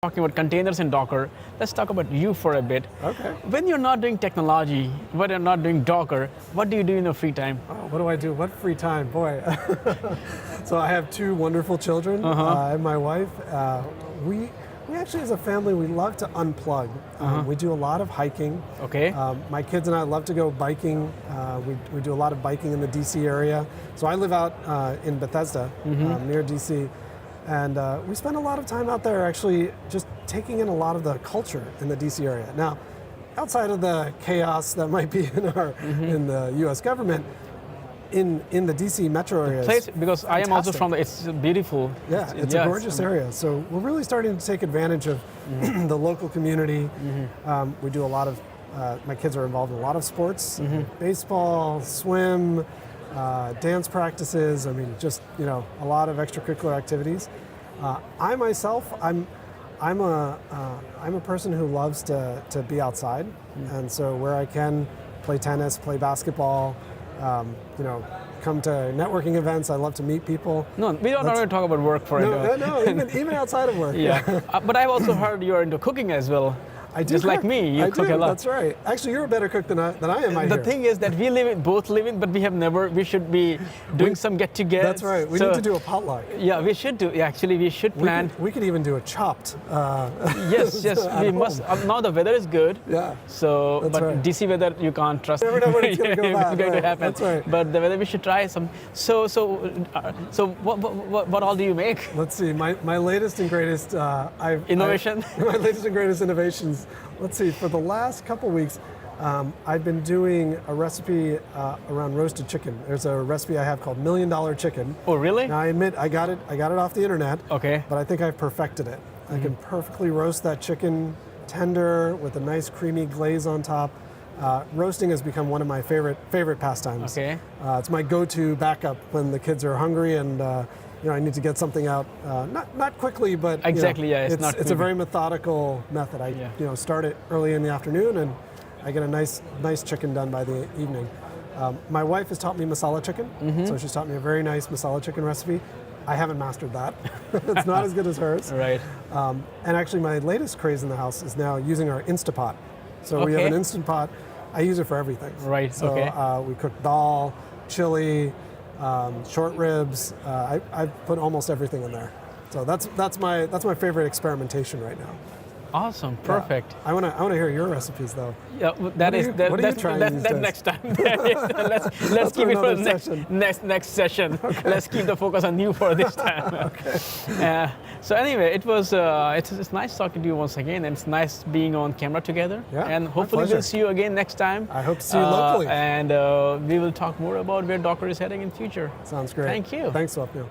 talking about containers and Docker. Let's talk about you for a bit. Okay. When you're not doing technology, when you're not doing Docker, what do you do in your free time? Oh, what do I do? What free time? Boy. So I have two wonderful children and my wife. We actually, as a family, we love to unplug. We do a lot of hiking. Okay. My kids and I love to go biking. We do a lot of biking in the DC area. So I live out in Bethesda, near DC. And we spend a lot of time out there actually just taking in a lot of the culture in the DC area. Now, outside of the chaos that might be in the US government, in the DC metro area. Because I am also from it's beautiful. Yeah, it's a gorgeous area. So we're really starting to take advantage of the local community. We do a lot of, my kids are involved in a lot of sports, baseball, swim, dance practices. I mean, just, a lot of extracurricular activities. I myself, I'm a person who loves to be outside. And so where I can play tennis, play basketball, come to networking events. I love to meet people. No, we don't want to talk about work for it. No, even outside of work. Yeah, but I've also heard you're into cooking as well. I do. Just like me, you cook a lot. That's right. Actually, you're a better cook than I am. The thing is that both live in, but we should be doing some get-togethers. That's right. We need to do a potluck. Yeah, we should do. Actually, we should plan. We could even do a chopped. Yes, we must. Now the weather is good. Yeah. So, but right. DC weather you can't trust. You never know when it's going to go bad. It's going to happen. That's right. But the weather we should try some. So what all do you make? Let's see. My latest and greatest. Innovation. My latest and greatest innovations. Let's see, for the last couple weeks, I've been doing a recipe around roasted chicken. There's a recipe I have called $1 Million Chicken. Oh, really? Now I admit I got it off the internet. Okay. But I think I've perfected it. I can perfectly roast that chicken tender with a nice creamy glaze on top. Roasting has become one of my favorite pastimes. Okay. It's my go-to backup when the kids are hungry and I need to get something out, not quickly, but exactly, it's a very methodical method. I start it early in the afternoon, and I get a nice chicken done by the evening. My wife has taught me masala chicken, so she's taught me a very nice masala chicken recipe. I haven't mastered that. It's not as good as hers. Right. And actually, my latest craze in the house is now using our Instant Pot. So we have an Instant Pot. I use it for everything. Right. So we cook dal, chili. Short ribs. I've put almost everything in there. So that's my favorite experimentation right now. Awesome, perfect. Yeah. I want to hear your recipes though. Yeah, that's next time. let's keep it for the next session. Okay. Let's keep the focus on you for this time. Okay. So anyway, it's nice talking to you once again, and it's nice being on camera together. Yeah, and hopefully we'll see you again next time. I hope to see you locally. And we will talk more about where Docker is heading in future. Sounds great. Thank you. Thanks, Swapnil.